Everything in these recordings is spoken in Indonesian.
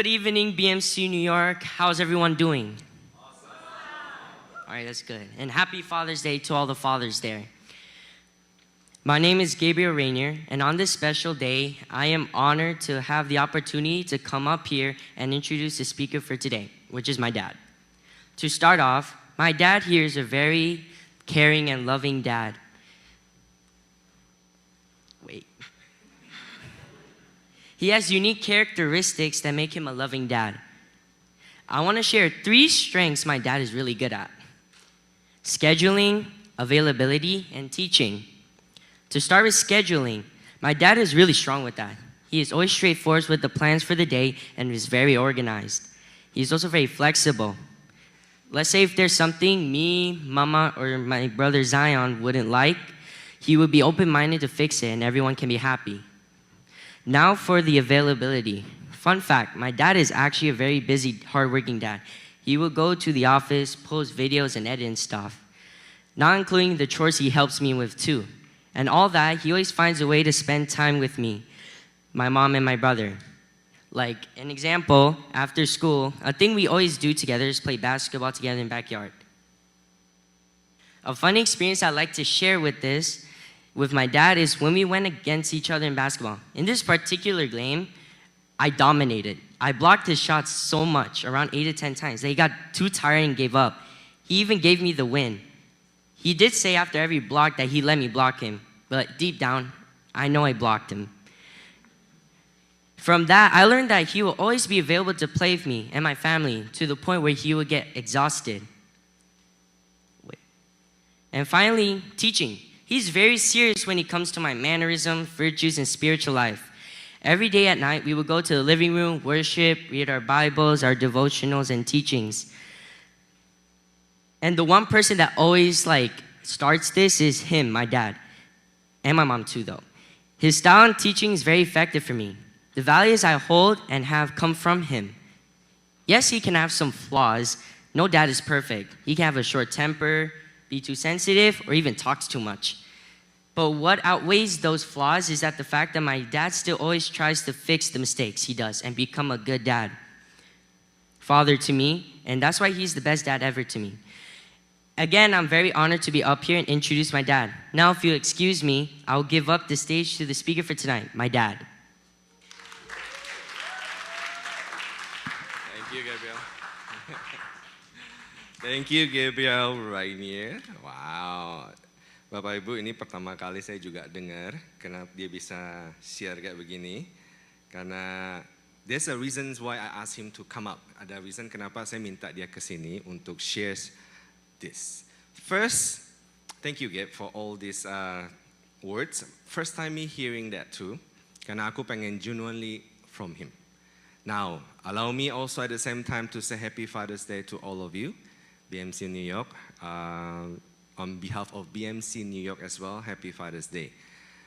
Good evening, BMC New York. How's everyone doing? Awesome. All right, that's good. And happy Father's Day to all the fathers there. My name is Gabriel Rainier, and on this special day, I am honored to have the opportunity to come up here and introduce the speaker for today, which is my dad. To start off, my dad here is a very caring and loving dad. Wait. He has unique characteristics that make him a loving dad. I want to share 3 strengths my dad is really good at: scheduling, availability, and teaching. To start with scheduling, my dad is really strong with that. He is always straightforward with the plans for the day and is very organized. He's also very flexible. Let's say if there's something me, Mama, or my brother Zion wouldn't like, he would be open-minded to fix it and everyone can be happy. Now for the availability. Fun fact, my dad is actually a very busy, hardworking dad. He will go to the office, post videos, and edit and stuff. Not including the chores he helps me with too. And all that, he always finds a way to spend time with me, my mom, and my brother. Like an example, after school, a thing we always do together is play basketball together in the backyard. A funny experience I'd like to share with my dad is when we went against each other in basketball. In this particular game, I dominated. I blocked his shots so much, around 8 to 10 times, that he got too tired and gave up. He even gave me the win. He did say after every block that he let me block him, but deep down, I know I blocked him. From that, I learned that he will always be available to play with me and my family to the point where he would get exhausted. And finally, teaching. He's very serious when it comes to my mannerism, virtues, and spiritual life. Every day at night, we would go to the living room, worship, read our Bibles, our devotionals, and teachings. And the one person that always starts this is him, my dad. And my mom too, though. His style and teaching is very effective for me. The values I hold and have come from him. Yes, he can have some flaws. No dad is perfect. He can have a short temper, be too sensitive, or even talks too much. But what outweighs those flaws is that the fact that my dad still always tries to fix the mistakes he does and become a good dad, father to me, and that's why he's the best dad ever to me. Again, I'm very honored to be up here and introduce my dad. Now, if you'll excuse me, I'll give up the stage to the speaker for tonight, my dad. Thank you, Gabriel. Thank you, Gabriel Rainier. Wow. Bapak Ibu, ini pertama kali saya juga dengar kenapa dia bisa share kayak begini. Karena there's a reasons why I asked him to come up. Ada reason kenapa saya minta dia ke sini untuk share this. First, thank you, Gabe, for all these words. First time me hearing that too. Karena aku pengen genuinely from him. Now, allow me also at the same time to say Happy Father's Day to all of you. BMC New York, on behalf of BMC New York as well, Happy Father's Day.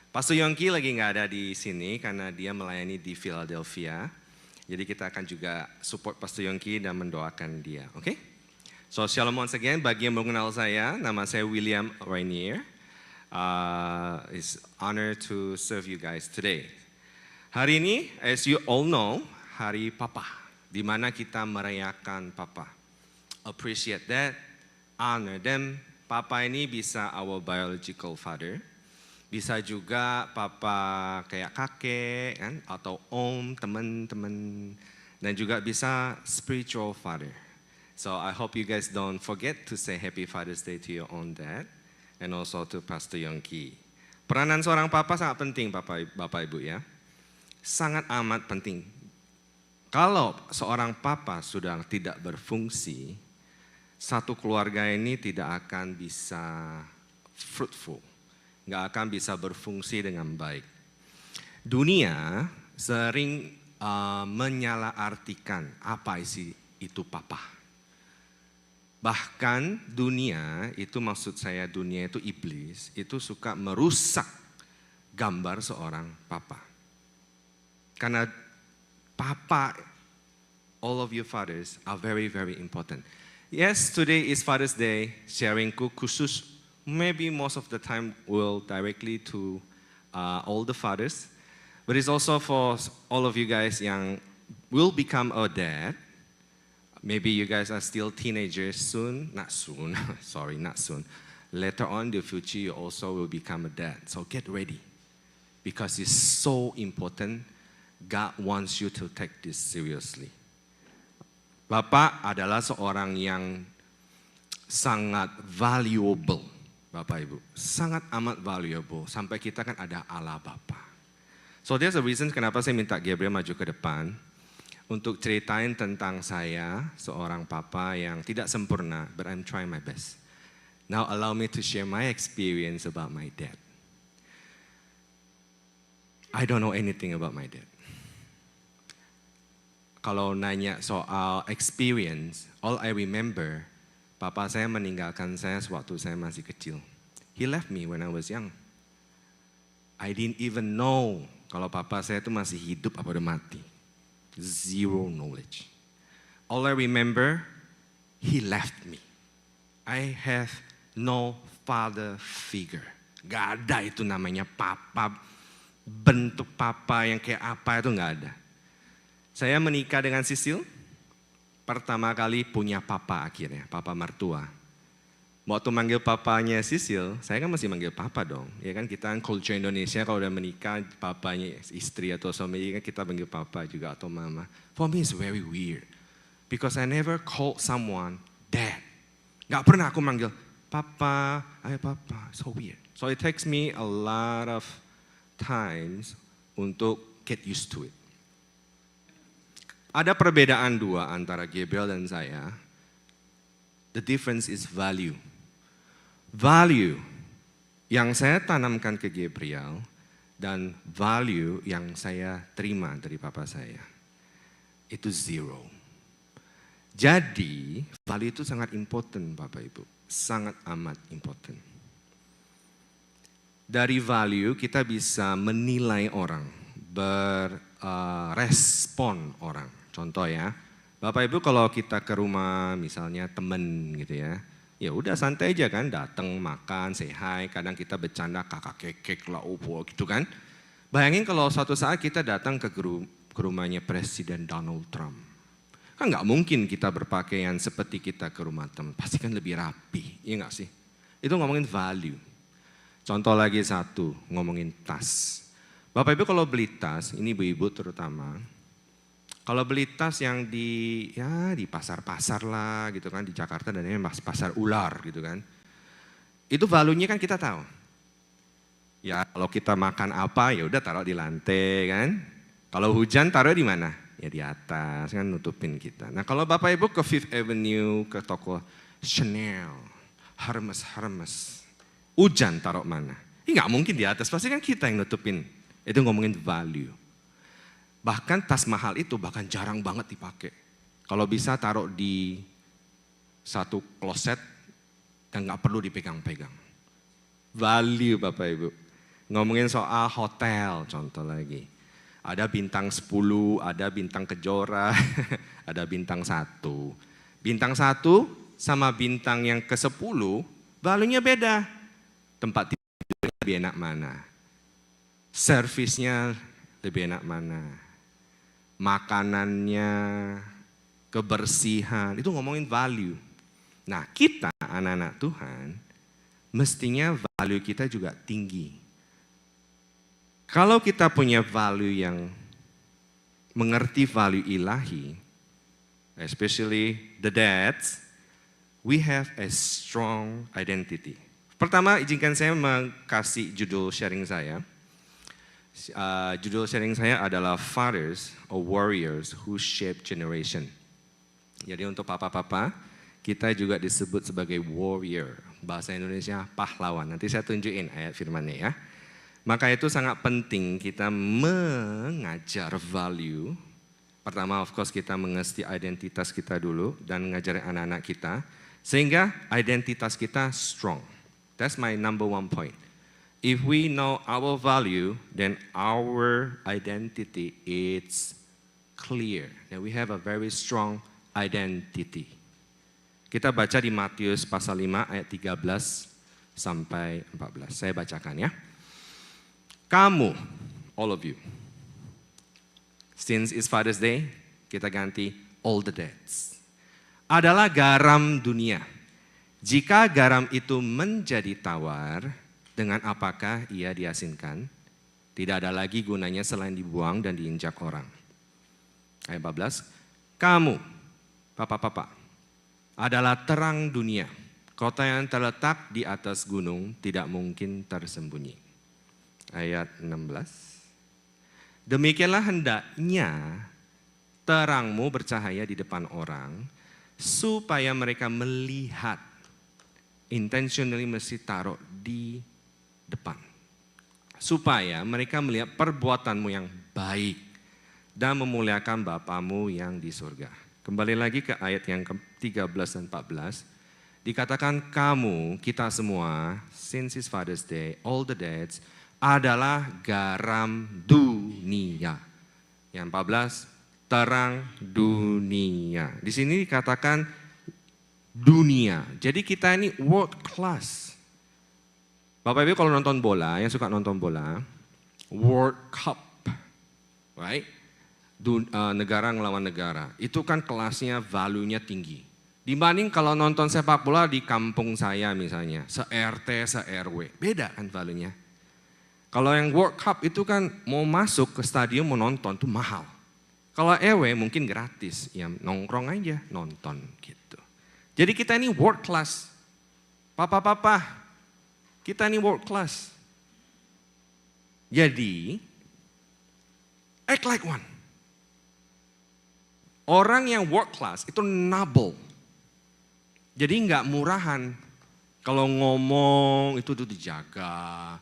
Pastor Yongki lagi nggak ada di sini karena dia melayani di Philadelphia. Jadi kita akan juga support Pastor Yongki dan mendoakan dia, oke? So shalom once again, bagi yang belum kenal saya, nama saya William Rainier. It's honor to serve you guys today. Hari ini, as you all know, Hari Papa, di mana kita merayakan Papa. Appreciate that, honor them. Papa ini bisa our biological father, bisa juga papa kayak kakek kan, atau om, teman-teman, dan juga bisa spiritual father. So I hope you guys don't forget to say Happy Father's Day to your own dad, and also to Pastor Yongki. Peranan seorang papa sangat penting, Bapak Ibu ya, sangat amat penting. Kalau seorang papa sudah tidak berfungsi, satu keluarga ini tidak akan bisa fruitful, nggak akan bisa berfungsi dengan baik. Dunia sering menyalahartikan apa isi itu papa. Bahkan dunia itu, maksud saya dunia itu iblis, itu suka merusak gambar seorang papa. Karena papa, all of you fathers are very, very important. Yes, today is Father's Day, sharingku khusus, maybe most of the time will directly to all the fathers, but it's also for all of you guys yang will become a dad. Maybe you guys are still teenagers soon, not soon, sorry, not soon. Later on in the future, you also will become a dad. So get ready, because it's so important. God wants you to take this seriously. Bapak adalah seorang yang sangat valuable, Bapak Ibu. Sangat amat valuable, sampai kita kan ada Allah Bapa. So there's a reason kenapa saya minta Gabriel maju ke depan, untuk ceritain tentang saya, seorang papa yang tidak sempurna, but I'm trying my best. Now allow me to share my experience about my dad. I don't know anything about my dad. Kalau nanya soal experience, all I remember, papa saya meninggalkan saya sewaktu saya masih kecil. He left me when I was young. I didn't even know kalau papa saya itu masih hidup apa udah mati. Zero knowledge. All I remember, he left me. I have no father figure. Gak ada itu namanya papa, bentuk papa yang kayak apa itu gak ada. Saya menikah dengan Sisil, pertama kali punya papa akhirnya, papa mertua. Waktu manggil papanya Sisil, saya kan masih manggil papa dong. Ya kan kita kan culture Indonesia kalau udah menikah, papanya istri atau suami kan kita panggil papa juga atau mama. For me it's very weird. Because I never called someone dad. Gak pernah aku manggil papa, ayah papa. So weird. So it takes me a lot of times untuk get used to it. Ada perbedaan dua antara Gabriel dan saya. The difference is value. Value yang saya tanamkan ke Gabriel dan value yang saya terima dari papa saya itu zero. Jadi value itu sangat important Bapak Ibu, sangat amat important. Dari value kita bisa menilai orang, berespon orang. Contoh ya, Bapak Ibu kalau kita ke rumah misalnya temen gitu ya udah santai aja kan, datang makan, say hi, kadang kita bercanda kakak kekek lah gitu kan. Bayangin kalau suatu saat kita datang ke rumahnya Presiden Donald Trump. Kan nggak mungkin kita berpakaian seperti kita ke rumah teman, pasti kan lebih rapi, iya nggak sih? Itu ngomongin value. Contoh lagi satu, ngomongin tas. Bapak Ibu kalau beli tas, ini ibu-ibu terutama, kalau beli tas yang di pasar-pasar lah gitu kan, di Jakarta dan ini pasar ular gitu kan. Itu value-nya kan kita tahu. Ya kalau kita makan apa ya udah taruh di lantai kan. Kalau hujan taruh di mana? Ya di atas kan nutupin kita. Nah kalau Bapak Ibu ke Fifth Avenue, ke toko Chanel, Hermes, hujan taruh mana? Ini nggak mungkin di atas, pasti kan kita yang nutupin. Itu ngomongin value. Bahkan tas mahal itu bahkan jarang banget dipakai. Kalau bisa taruh di satu kloset dan nggak perlu dipegang-pegang. Value Bapak Ibu. Ngomongin soal hotel contoh lagi. Ada bintang 10, ada bintang Kejora, ada bintang 1. Bintang 1 sama bintang yang ke-10, value-nya beda. Tempat tidur lebih enak mana? Servisnya lebih enak mana? Makanannya, kebersihan, itu ngomongin value. Nah kita anak-anak Tuhan, mestinya value kita juga tinggi. Kalau kita punya value yang mengerti value ilahi, especially the dads, we have a strong identity. Pertama izinkan saya kasih judul sharing saya. Judul sharing saya adalah Fathers or Warriors Who Shape Generation. Jadi untuk papa-papa, kita juga disebut sebagai warrior. Bahasa Indonesia pahlawan. Nanti saya tunjukin ayat firman-nya ya. Maka itu sangat penting kita mengajar value. Pertama of course kita mengerti identitas kita dulu dan ngajarin anak-anak kita. Sehingga identitas kita strong. That's my number one point. If we know our value, then our identity is clear. That we have a very strong identity. Kita baca di Matius pasal 5 ayat 13 sampai 14. Saya bacakan ya. Kamu, all of you, since it's Father's Day, Kita ganti all the dads. Adalah garam dunia. Jika garam itu menjadi tawar, dengan apakah ia diasinkan? Tidak ada lagi gunanya selain dibuang dan diinjak orang. Ayat 14, kamu, papa-papa, adalah terang dunia. Kota yang terletak di atas gunung tidak mungkin tersembunyi. Ayat 16, demikianlah hendaknya terangmu bercahaya di depan orang, supaya mereka melihat. Intentionally mesti taruh di depan. Supaya mereka melihat perbuatanmu yang baik dan memuliakan Bapamu yang di surga. Kembali lagi ke ayat yang ke-13 dan 14. Dikatakan kamu, kita semua, since it's Father's Day, all the dads, adalah garam dunia. Yang 14, terang dunia. Di sini dikatakan dunia. Jadi kita ini world class. Bapak Ibu kalau nonton bola, yang suka nonton bola, World Cup, right? Negara ngelawan negara. Itu kan kelasnya, value-nya tinggi. Dibanding kalau nonton sepak bola di kampung saya misalnya, se-RT, se-RW. Beda kan value-nya. Kalau yang World Cup itu kan mau masuk ke stadion mau nonton tuh mahal. Kalau RW mungkin gratis, ya nongkrong aja nonton gitu. Jadi kita ini world class. Papa-papa, kita ini world class. Jadi, act like one. Orang yang world class itu noble. Jadi nggak murahan. Kalau ngomong itu tuh dijaga,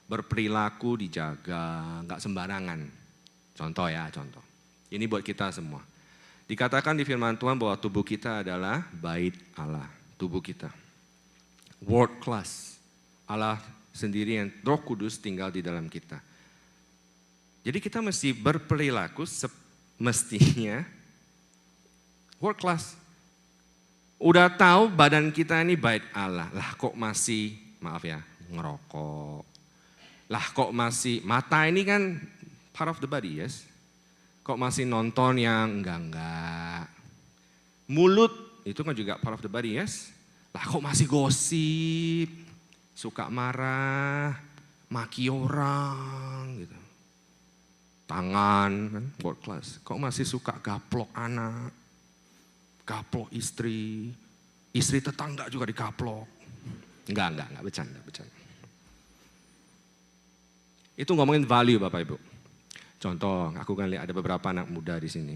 berperilaku dijaga, nggak sembarangan. Contoh ya, contoh. Ini buat kita semua. Dikatakan di firman Tuhan bahwa tubuh kita adalah bait Allah, tubuh kita. World class. Allah sendiri yang Roh Kudus tinggal di dalam kita. Jadi kita mesti berperilaku semestinya world class. Udah tahu badan kita ini bait Allah. Lah kok masih, maaf ya, ngerokok. Lah kok masih, mata ini kan part of the body, yes. Kok masih nonton yang enggak. Mulut, itu kan juga part of the body, yes. Lah kok masih gosip, suka marah, maki orang gitu. Tangan, kan, world class. Kok masih suka gaplok anak. Gaplok istri tetangga juga dikaplok. Enggak, bercanda. Itu ngomongin value Bapak Ibu. Contoh, aku kan lihat ada beberapa anak muda di sini.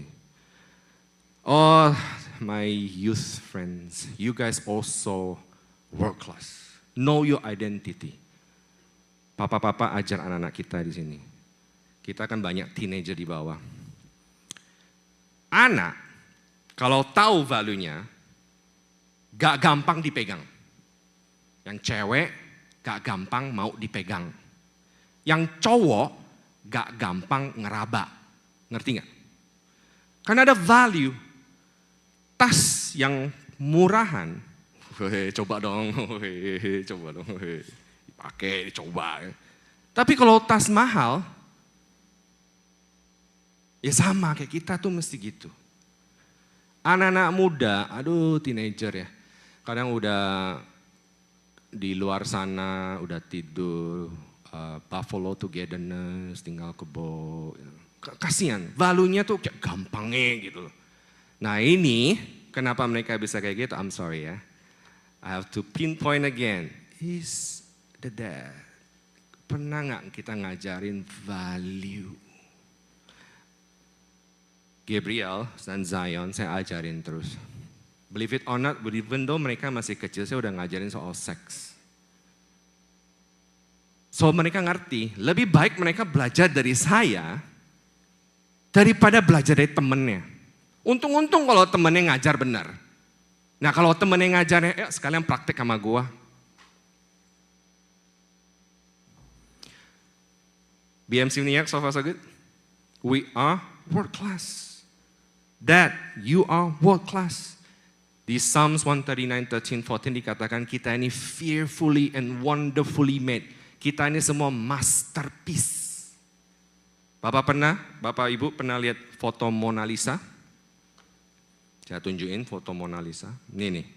Oh, my youth friends, you guys also world class. Know your identity. Papa-papa ajar anak-anak kita di sini. Kita kan banyak teenager di bawah. Anak kalau tahu value-nya, gak gampang dipegang. Yang cewek gak gampang mau dipegang. Yang cowok gak gampang ngeraba. Ngerti gak? Karena ada value. Tas yang murahan, coba dong. Pakai, coba. Tapi kalau tas mahal, ya sama kayak kita tuh mesti gitu. Anak-anak muda, aduh teenager ya, kadang udah di luar sana, udah tidur, buffalo togetherness, tinggal kebo. Kasihan, value-nya tuh kayak gampangnya gitu loh. Nah ini, kenapa mereka bisa kayak gitu, I'm sorry ya. I have to pinpoint again, is the dad. Pernah gak kita ngajarin value? Gabriel dan Zion saya ajarin terus. Believe it or not, even though mereka masih kecil, saya udah ngajarin soal seks. So mereka ngerti, lebih baik mereka belajar dari saya daripada belajar dari temennya. Untung-untung kalau temennya ngajar benar. Nah kalau temennya ngajarnya, sekalian praktek sama gua. BMC New York, so far so good? We are world class. That you are world class. Di Psalms 139:13-14 dikatakan kita ini fearfully and wonderfully made. Kita ini semua masterpiece. Bapak Ibu pernah lihat foto Mona Lisa? Saya tunjukin foto Mona Lisa. Ini nih.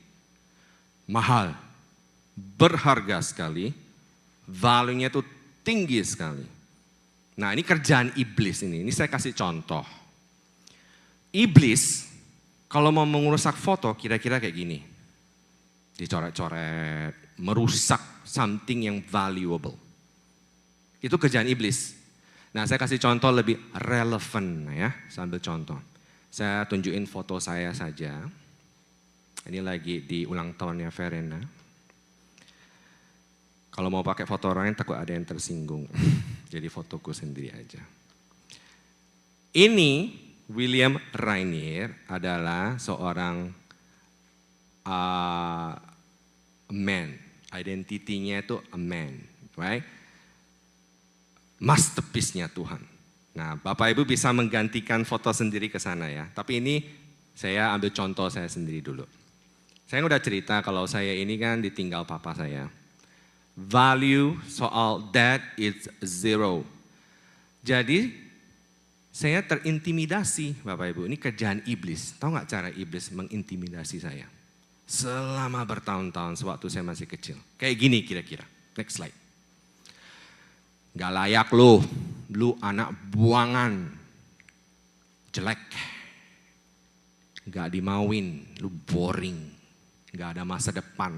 Mahal. Berharga sekali. Value-nya tuh tinggi sekali. Nah ini kerjaan iblis ini. Ini saya kasih contoh. Iblis kalau mau mengurusak foto kira-kira kayak gini. Dicoret-coret, merusak something yang valuable. Itu kerjaan iblis. Nah saya kasih contoh lebih relevan ya, sambil contoh. Saya tunjukin foto saya saja. Ini lagi di ulang tahunnya Verena. Kalau mau pakai foto orang lain takut ada yang tersinggung. Jadi fotoku sendiri aja. Ini William Rainier adalah seorang man. Identitinya itu a man, right? Masterpiece-nya Tuhan. Nah, Bapak Ibu bisa menggantikan foto sendiri ke sana ya. Tapi ini saya ambil contoh saya sendiri dulu. Saya udah cerita kalau saya ini kan ditinggal papa saya. Value soal dad is zero. Jadi saya terintimidasi Bapak Ibu. Ini kerjaan iblis. Tahu nggak cara iblis mengintimidasi saya? Selama bertahun-tahun sewaktu saya masih kecil. Kayak gini kira-kira. Next slide. Gak layak lu anak buangan, jelek, gak dimauin, lu boring, gak ada masa depan,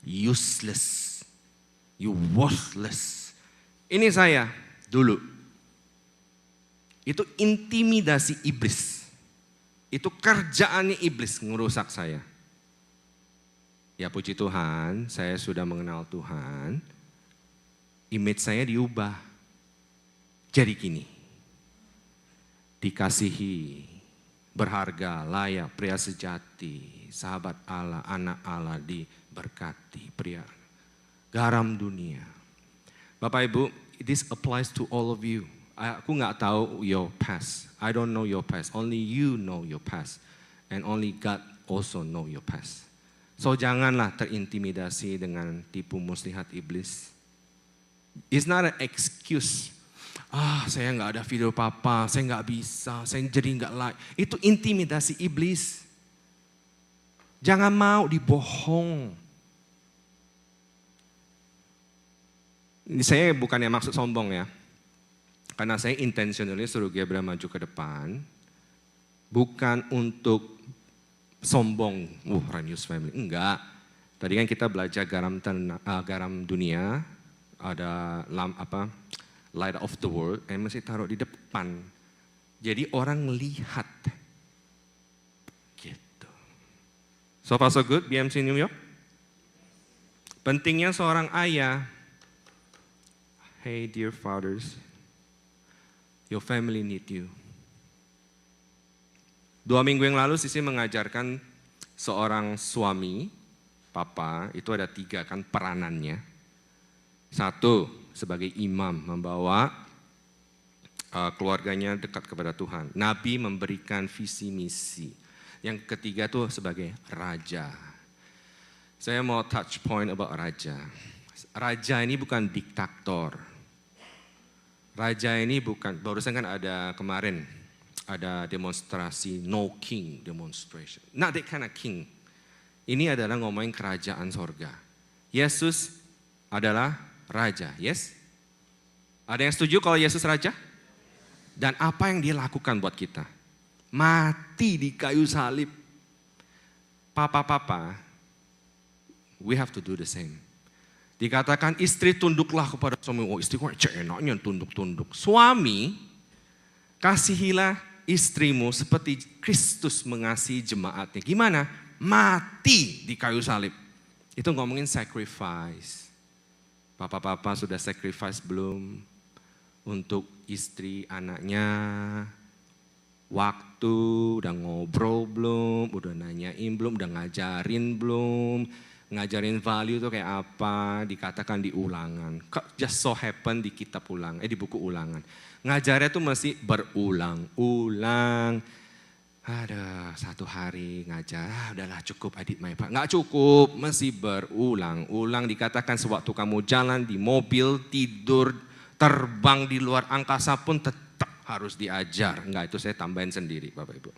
useless, you worthless. Ini saya dulu, itu intimidasi iblis, itu kerjaannya iblis ngerusak saya. Ya puji Tuhan, saya sudah mengenal Tuhan. Image saya diubah. Jadi gini. Dikasihi, berharga, layak, pria sejati, sahabat Allah, anak Allah, diberkati, pria garam dunia. Bapak Ibu, this applies to all of you. Aku nggak tahu your past. I don't know your past. Only you know your past. And only God also know your past. So janganlah terintimidasi dengan tipu muslihat iblis. It's not an excuse. Saya nggak ada video papa, saya nggak bisa, saya jadi nggak like. Itu intimidasi iblis. Jangan mau dibohong. Ini saya bukannya maksud sombong ya. Karena saya intentionally suruh Gabriel maju ke depan. Bukan untuk sombong. Rainius Family. Enggak. Tadi kan kita belajar garam dunia. Ada light of the world, yang mesti taruh di depan. Jadi orang melihat. Gitu. So far so good, BMC New York? Pentingnya seorang ayah. Hey dear fathers, your family need you. 2 minggu yang lalu Sisi mengajarkan seorang suami, papa, itu ada 3 kan peranannya. 1, sebagai imam membawa keluarganya dekat kepada Tuhan. Nabi memberikan visi misi. Yang ketiga tuh sebagai raja. Saya mau touch point about raja. Raja ini bukan diktator. Raja ini bukan, barusan kan ada kemarin, ada demonstrasi no king demonstration. Not that kind of king. Ini adalah ngomongin kerajaan sorga. Yesus adalah raja, yes? Ada yang setuju kalau Yesus raja? Dan apa yang dia lakukan buat kita? Mati di kayu salib. Papa, we have to do the same. Dikatakan istri tunduklah kepada suami. Oh istri kok enaknya tunduk-tunduk. Suami, kasihilah istrimu seperti Kristus mengasihi jemaatnya. Gimana? Mati di kayu salib. Itu ngomongin sacrifice. Papa sudah sacrifice belum untuk istri anaknya? Waktu, udah ngobrol belum? Udah nanyain belum? Udah ngajarin belum? Ngajarin value itu kayak apa? Dikatakan di ulangan. Just so happen di kitab ulangan, di buku ulangan. Ngajarnya tuh mesti berulang-ulang. Ada 1 hari ngajar, udahlah cukup Adit my part. Nggak cukup, mesti berulang-ulang. Dikatakan sewaktu kamu jalan di mobil, tidur, terbang di luar angkasa pun tetap harus diajar. Enggak, itu saya tambahin sendiri Bapak Ibu.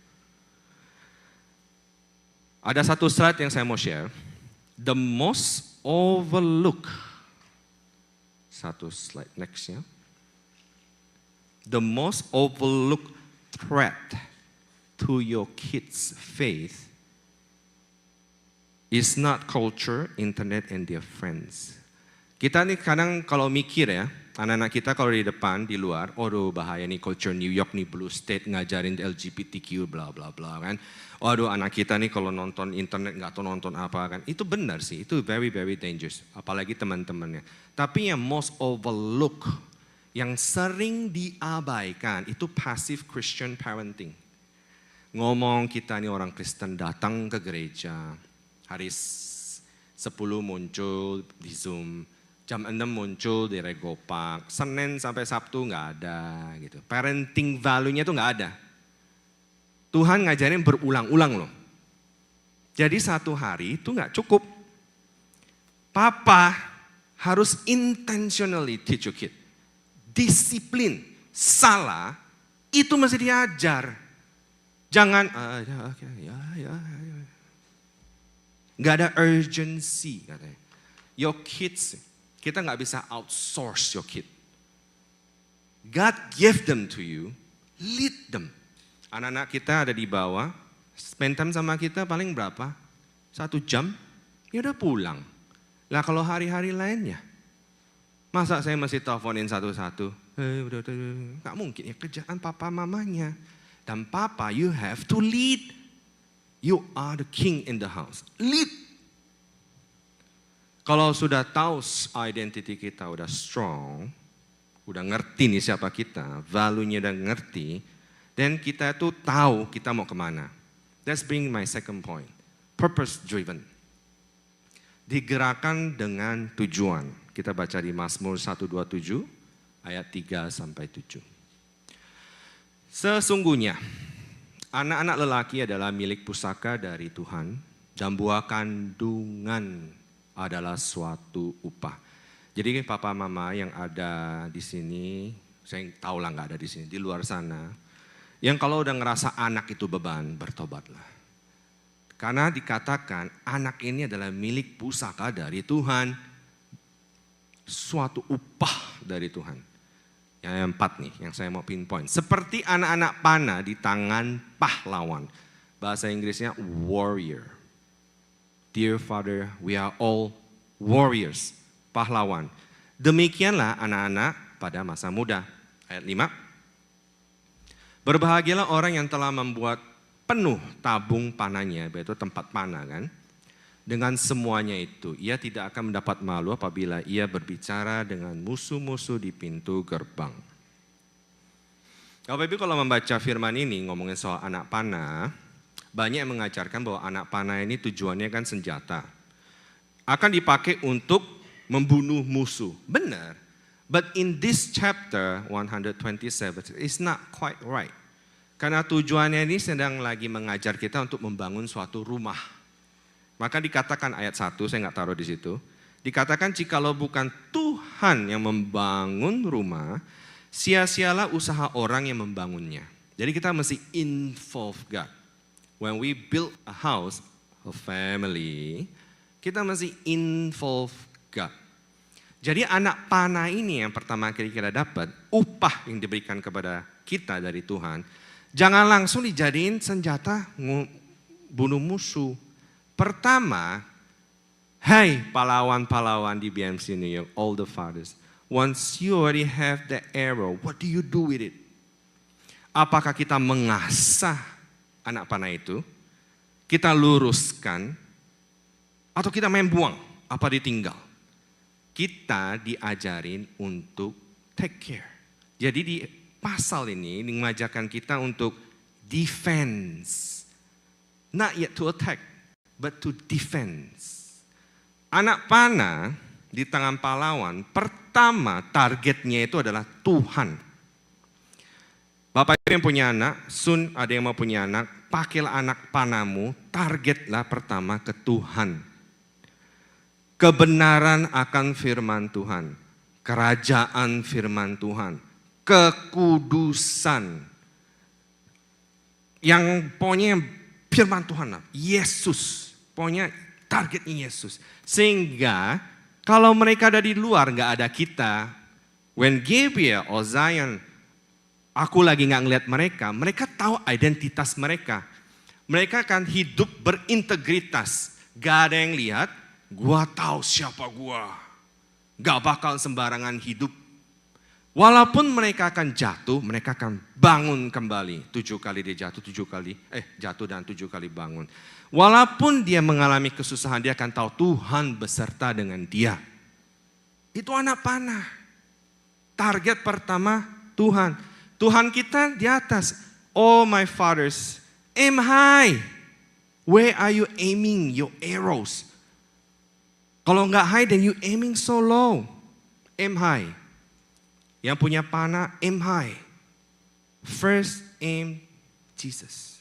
Ada satu slide yang saya mau share. The most overlooked. Satu slide next-nya. The most overlooked threat to your kids' faith is not culture, internet, and their friends. Kita nih kadang kalau mikir ya, anak-anak kita kalau di depan, di luar, aduh bahaya nih culture New York nih, blue state ngajarin LGBTQ bla bla bla kan. Waduh anak kita nih kalau nonton internet nggak tahu nonton apa kan. Itu benar sih, itu very very dangerous. Apalagi teman-temannya. Tapi yang most overlooked, yang sering diabaikan, itu passive Christian parenting. Ngomong kita nih orang Kristen datang ke gereja, hari 10 muncul di Zoom, jam 6 muncul di Regopak, Senin sampai Sabtu nggak ada gitu. Parenting value-nya tuh nggak ada. Tuhan ngajarin berulang-ulang loh. Jadi satu hari itu nggak cukup. Papa harus intentionally teach your kid. Disiplin, salah, itu mesti diajar. Jangan, nggak ada urgency katanya. Your kids, kita nggak bisa outsource your kid. God gave them to you, lead them. Anak-anak kita ada di bawah, spend time sama kita paling berapa? 1 jam, ya udah pulang. Lah kalau hari-hari lainnya, masa saya mesti teleponin satu-satu? Nggak mungkin ya, kerjaan papa mamanya. Dan papa, you have to lead. You are the king in the house. Lead. Kalau sudah tahu identity kita udah strong, udah ngerti nih siapa kita, value-nya udah ngerti, dan kita tuh tahu kita mau kemana. That's being my second point. Purpose driven. Digerakkan dengan tujuan. Kita baca di Mazmur 127 ayat 3 sampai 7. Sesungguhnya anak-anak lelaki adalah milik pusaka dari Tuhan dan buah kandungan adalah suatu upah. Jadi papa mama yang ada di sini, saya tahu lah nggak ada di sini, di luar sana. Yang kalau udah ngerasa anak itu beban, bertobatlah. Karena dikatakan anak ini adalah milik pusaka dari Tuhan. Suatu upah dari Tuhan. Yang 4 nih, yang saya mau pinpoint. Seperti anak-anak panah di tangan pahlawan. Bahasa Inggrisnya warrior. Dear Father, we are all warriors. Pahlawan. Demikianlah anak-anak pada masa muda. Ayat 5. Berbahagialah orang yang telah membuat penuh tabung panahnya, yaitu tempat panah kan. Dengan semuanya itu, ia tidak akan mendapat malu apabila ia berbicara dengan musuh-musuh di pintu gerbang. Bapak Ibu kalau membaca firman ini ngomongin soal anak panah, banyak yang mengajarkan bahwa anak panah ini tujuannya kan senjata. Akan dipakai untuk membunuh musuh. Benar. But in this chapter 127, it's not quite right. Karena tujuannya ini sedang lagi mengajar kita untuk membangun suatu rumah. Maka dikatakan ayat 1, saya nggak taruh di situ. Dikatakan jikalau bukan Tuhan yang membangun rumah, sia-sialah usaha orang yang membangunnya. Jadi kita mesti involve God. When we build a house, a family, kita mesti involve God. Jadi anak panah ini yang pertama kali kita dapat, upah yang diberikan kepada kita dari Tuhan, jangan langsung dijadiin senjata bunuh musuh. Pertama, hai pahlawan-pahlawan di BMC New York, all the fathers, once you already have the arrow, what do you do with it? Apakah kita mengasah anak panah itu, kita luruskan, atau kita main buang, apa ditinggal? Kita diajarin untuk take care. Jadi di pasal ini mengajarkan kita untuk defense. Not yet to attack, but to defense. Anak panah di tangan pahlawan, pertama targetnya itu adalah Tuhan. Bapak Ibu yang punya anak, soon ada yang mau punya anak, pakailah anak panahmu, targetlah pertama ke Tuhan. Kebenaran akan firman Tuhan, kerajaan firman Tuhan, kekudusan. Yang pokoknya firman Tuhan, Yesus. Pokoknya targetnya Yesus. Sehingga kalau mereka ada di luar, nggak ada kita, when Gabriel or Zion, aku lagi nggak ngeliat mereka, mereka tahu identitas mereka. Mereka akan hidup berintegritas. Gak ada yang lihat, gua tahu siapa gua. Gak bakal sembarangan hidup. Walaupun mereka akan jatuh, mereka akan bangun kembali. 7 kali dia jatuh, jatuh dan 7 kali bangun. Walaupun dia mengalami kesusahan, dia akan tahu Tuhan beserta dengan dia. Itu anak panah. Target pertama Tuhan. Tuhan kita di atas. Oh my fathers, aim high. Where are you aiming your arrows? Kalau nggak high, then you aiming so low. Aim high. Yang punya panah, aim high. First aim Jesus.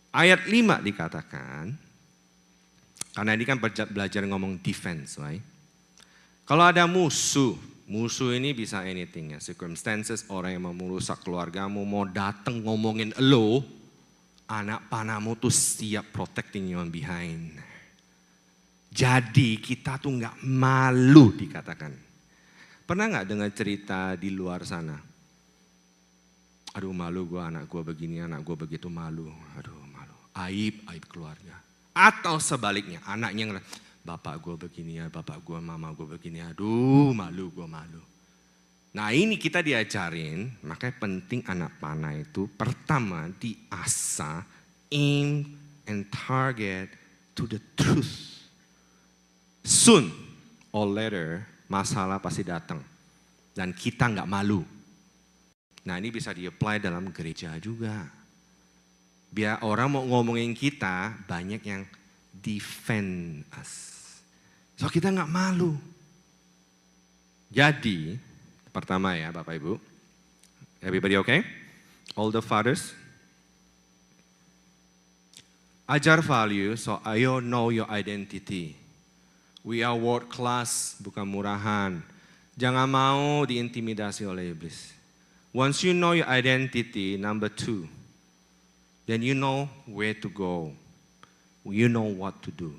Ayat 5 dikatakan, karena ini kan belajar ngomong defense, right? Kalau ada musuh ini bisa anything ya, circumstances, orang yang mau merusak keluargamu, mau datang ngomongin lo, anak panahmu tuh siap protecting you on behind. Jadi kita tuh nggak malu dikatakan. Pernah nggak dengar cerita di luar sana? Aduh malu gue, anak gue begini, anak gue begitu, malu. Aduh malu, aib keluarga. Atau sebaliknya, anaknya bapak gue begini ya, bapak gue, mama gue begini, aduh malu gue malu. Nah ini kita diajarin, makanya penting anak panah itu pertama diasah, aim and target to the truth. Soon or later, masalah pasti datang. Dan kita nggak malu. Nah ini bisa di-apply dalam gereja juga. Biar orang mau ngomongin kita, banyak yang defend us. So kita nggak malu. Jadi, pertama ya Bapak Ibu. Everybody okay? All the fathers. Ajar value, so you know your identity. We are world class, bukan murahan. Jangan mau diintimidasi oleh iblis. Once you know your identity, number 2, then you know where to go. You know what to do.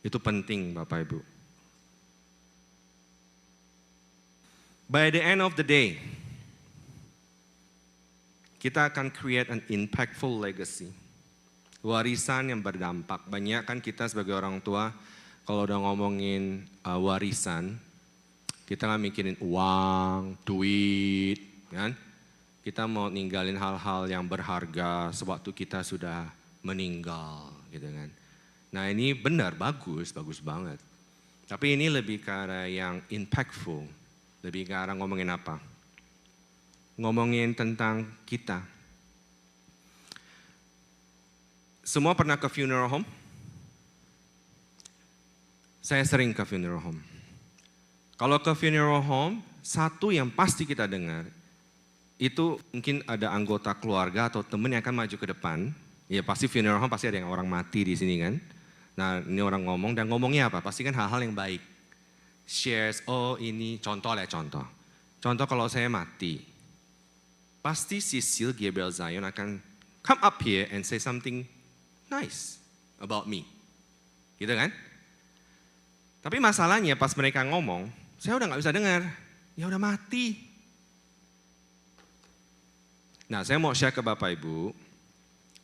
Itu penting Bapak Ibu. By the end of the day, kita akan create an impactful legacy. Warisan yang berdampak. Banyak kan kita sebagai orang tua, kalau udah ngomongin warisan, kita nggak mikirin uang, duit, kan? Kita mau ninggalin hal-hal yang berharga sewaktu kita sudah meninggal, gitu kan? Nah ini benar, bagus banget. Tapi ini lebih ke arah yang impactful, lebih ke arah ngomongin apa? Ngomongin tentang kita. Semua pernah ke funeral home? Saya sering ke funeral home. Kalau ke funeral home, satu yang pasti kita dengar, itu mungkin ada anggota keluarga atau teman yang akan maju ke depan. Ya pasti funeral home pasti ada yang orang mati di sini kan. Nah ini orang ngomong, dan ngomongnya apa? Pasti kan hal-hal yang baik. Shares, oh ini contoh. Contoh kalau saya mati, pasti Cecil Gabriel Zion akan come up here and say something nice about me. Gitu kan? Tapi masalahnya pas mereka ngomong, saya udah gak bisa dengar. Ya udah mati. Nah saya mau share ke Bapak Ibu,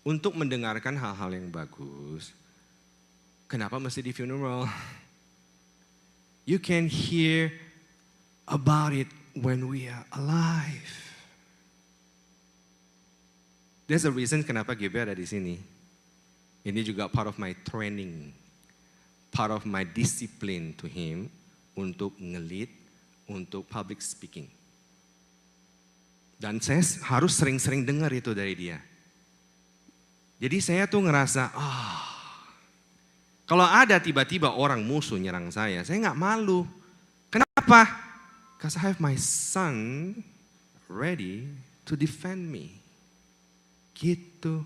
untuk mendengarkan hal-hal yang bagus, kenapa mesti di funeral? You can hear about it when we are alive. There's a reason kenapa GB ada di sini. Ini juga part of my training. Part of my discipline to him untuk nge-lead, untuk public speaking. Dan saya harus sering-sering dengar itu dari dia. Jadi saya tuh ngerasa, kalau ada tiba-tiba orang musuh nyerang saya nggak malu. Kenapa? Because I have my son ready to defend me. Gitu.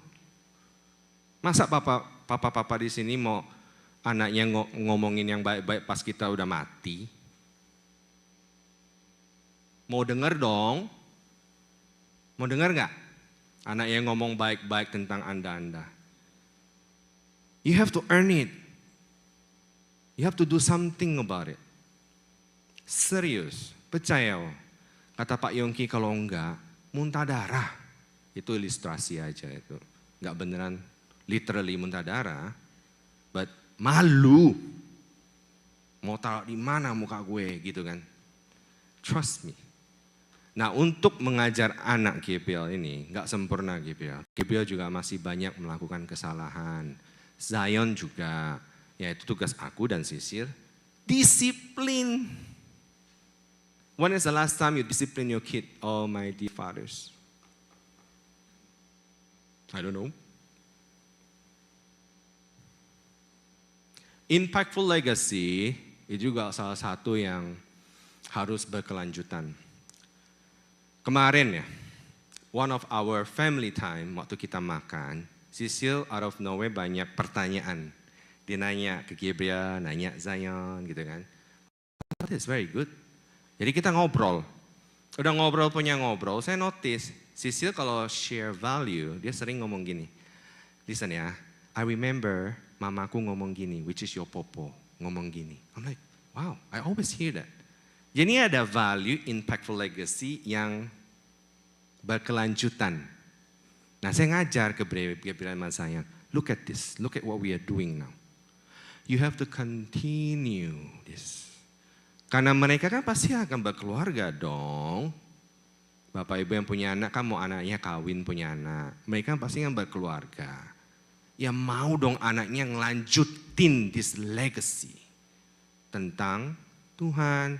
Masa papa di sini mau anaknya ngomongin yang baik-baik pas kita udah mati? Mau denger dong? Mau denger nggak? Anak yang ngomong baik-baik tentang Anda. You have to earn it. You have to do something about it. Serius, percaya. Kata Pak Yongki kalau enggak, muntah darah. Itu ilustrasi aja itu. Enggak beneran literally muntah darah. But malu. Mau taruh di mana muka gue gitu kan. Trust me. Nah untuk mengajar anak GBL ini, nggak sempurna GBL. GBL juga masih banyak melakukan kesalahan. Zion juga, ya itu tugas aku dan Sisil. Disiplin. When is the last time you discipline your kid? Oh my dear fathers. I don't know. Impactful legacy itu juga salah satu yang harus berkelanjutan. Kemarin ya, one of our family time waktu kita makan, Sisil out of nowhere banyak pertanyaan. Dia nanya ke Gabriel, nanya Zion gitu kan. That's very good. Jadi kita ngobrol. Udah ngobrol punya ngobrol, saya notice Sisil kalau share value, dia sering ngomong gini. Listen ya, I remember mamaku ngomong gini, which is your popo, ngomong gini. I'm like, wow, I always hear that. Jadi ada value, impactful legacy yang berkelanjutan. Nah saya ngajar ke Gabriel sama saya, look at this, look at what we are doing now. You have to continue this. Karena mereka kan pasti akan berkeluarga dong. Bapak ibu yang punya anak kan mau anaknya kawin punya anak. Mereka pasti kan berkeluarga. Ya mau dong anaknya ngelanjutin this legacy. Tentang Tuhan,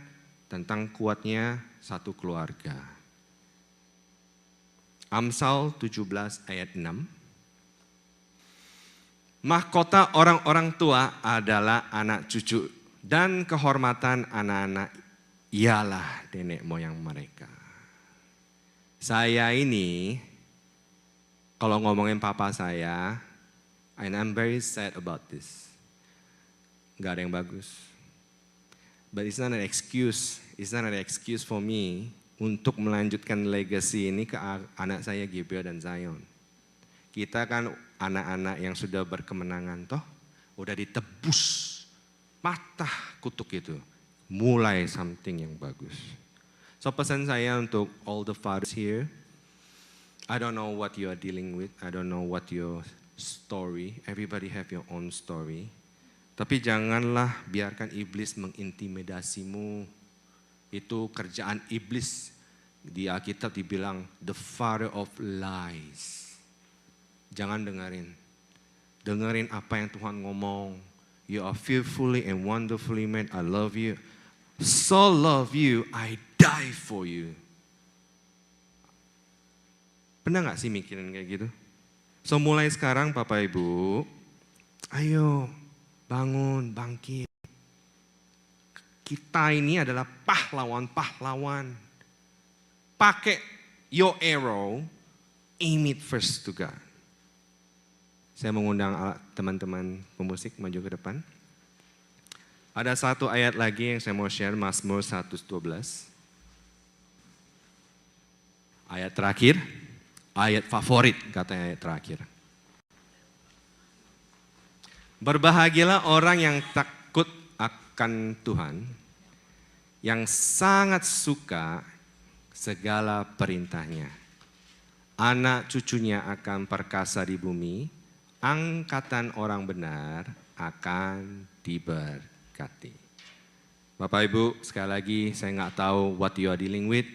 tentang kuatnya satu keluarga. Amsal 17 ayat 6. Mahkota orang-orang tua adalah anak cucu dan kehormatan anak-anak ialah nenek moyang mereka. Saya ini kalau ngomongin papa saya, and I'm very sad about this. Gak ada yang bagus. But it's not an excuse. It's not an excuse for me untuk melanjutkan legacy ini ke anak saya Gabriel dan Zion. Kita kan anak-anak yang sudah berkemenangan toh, udah ditebus, patah kutuk itu. Mulai something yang bagus. So pesan saya untuk all the fathers here, I don't know what you are dealing with, I don't know what your story, everybody have your own story. Tapi janganlah biarkan iblis mengintimidasimu. Itu kerjaan iblis. Di Alkitab dibilang the father of lies. Jangan dengerin. Dengerin apa yang Tuhan ngomong. You are fearfully and wonderfully made. I love you. So love you, I die for you. Pernah gak sih mikirin kayak gitu? So mulai sekarang Bapak Ibu, ayo bangun, bangkit. Kita ini adalah pahlawan-pahlawan. Pakai your arrow, aim it first to God. Saya mengundang teman-teman pemusik maju ke depan. Ada satu ayat lagi yang saya mau share, Mazmur 112. Ayat terakhir, ayat favorit katanya ayat terakhir. Berbahagialah orang yang takut akan Tuhan, yang sangat suka segala perintahnya. Anak cucunya akan perkasa di bumi, angkatan orang benar akan diberkati. Bapak Ibu, sekali lagi saya nggak tahu what you are dealing with,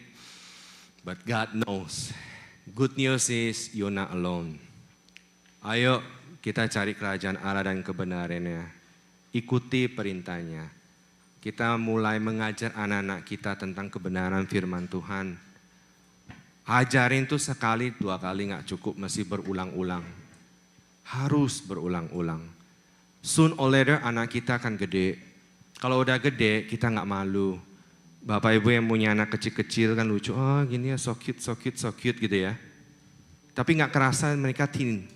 but God knows. Good news is you're not alone. Ayo kita cari kerajaan Allah dan kebenarannya. Ikuti perintahnya. Kita mulai mengajar anak-anak kita tentang kebenaran firman Tuhan. Ajarin tuh sekali, dua kali nggak cukup, mesti berulang-ulang. Harus berulang-ulang. Soon or later anak kita akan gede. Kalau udah gede kita nggak malu. Bapak Ibu yang punya anak kecil-kecil kan lucu. Oh gini ya, so cute gitu ya. Tapi nggak kerasa mereka teen.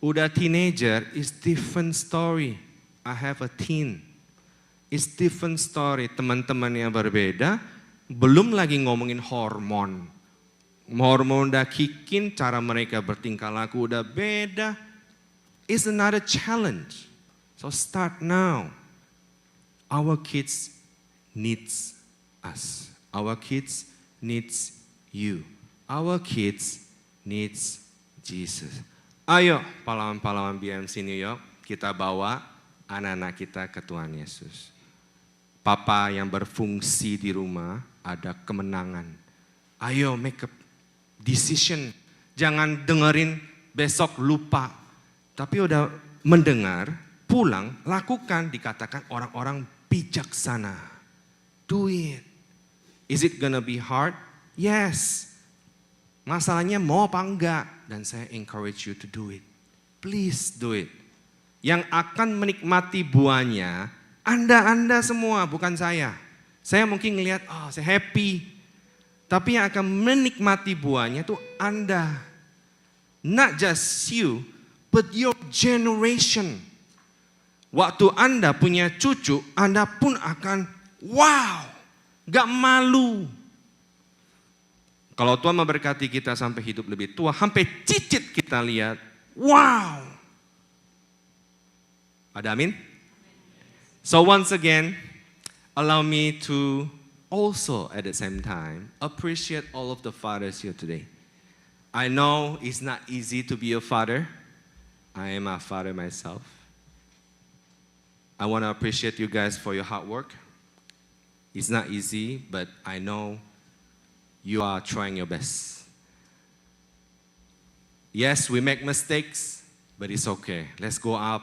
Udah teenager, is different story. I have a teen. It's different story. Teman-teman yang berbeda, belum lagi ngomongin hormon. Hormon udah kikin, cara mereka bertingkah laku udah beda. It's another challenge. So start now. Our kids needs us. Our kids needs you. Our kids needs Jesus. Ayo pahlawan-pahlawan BMC New York, kita bawa anak-anak kita ke Tuhan Yesus. Papa yang berfungsi di rumah ada kemenangan. Ayo make a decision. Jangan dengerin besok lupa. Tapi udah mendengar, pulang, lakukan, dikatakan orang-orang bijaksana. Do it. Is it gonna be hard? Yes. Masalahnya mau apa enggak? Dan saya encourage you to do it. Please do it. Yang akan menikmati buahnya, Anda semua, bukan saya. Saya mungkin ngelihat, saya happy. Tapi yang akan menikmati buahnya itu Anda. Not just you, but your generation. Waktu Anda punya cucu, Anda pun akan wow, gak malu. Kalau Tuhan memberkati kita sampai hidup lebih tua, sampai cicit kita lihat, wow. Ada amin? So once again, allow me to also at the same time appreciate all of the fathers here today. I know it's not easy to be a father. I am a father myself. I want to appreciate you guys for your hard work. It's not easy, but I know you are trying your best. Yes, we make mistakes, but it's okay. Let's go up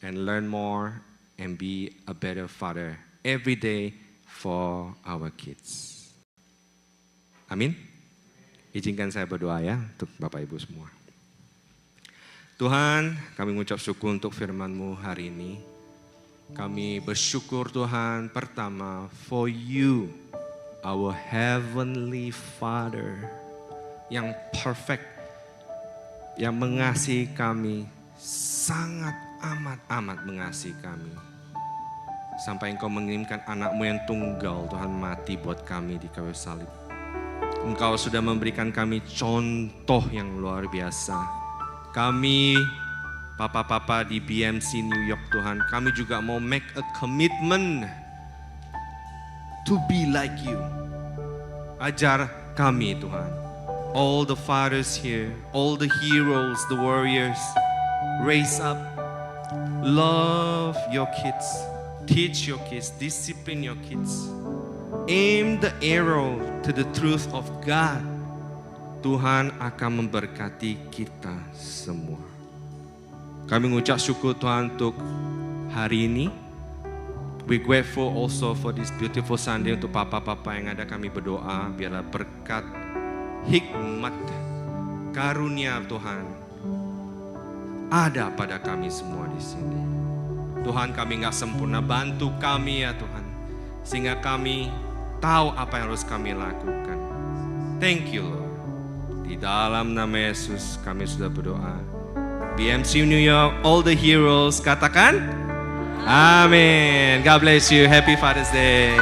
and learn more and be a better father every day for our kids. Amin. Izinkan saya berdoa ya untuk Bapak Ibu semua. Tuhan, kami mengucap syukur untuk firman-Mu hari ini. Kami bersyukur Tuhan pertama for you, our heavenly Father yang perfect, yang mengasihi kami, sangat amat mengasihi kami. Sampai Engkau mengirimkan anak-Mu yang tunggal, Tuhan mati buat kami di kayu salib. Engkau sudah memberikan kami contoh yang luar biasa. Kami, papa-papa di BMC New York Tuhan, kami juga mau make a commitment to be like you. Ajar kami Tuhan. All the fathers here, all the heroes, the warriors, raise up. Love your kids. Teach your kids. Discipline your kids. Aim the arrow to the truth of God. Tuhan akan memberkati kita semua. Kami mengucap syukur Tuhan untuk hari ini. We grateful also for this beautiful Sunday untuk papa-papa yang ada, kami berdoa biarlah berkat, hikmat, karunia Tuhan ada pada kami semua di sini. Tuhan, kami gak sempurna, bantu kami ya Tuhan, sehingga kami tahu apa yang harus kami lakukan. Thank you Lord. Di dalam nama Yesus kami sudah berdoa. BMC New York, all the heroes, katakan amin. God bless you. Happy Father's Day.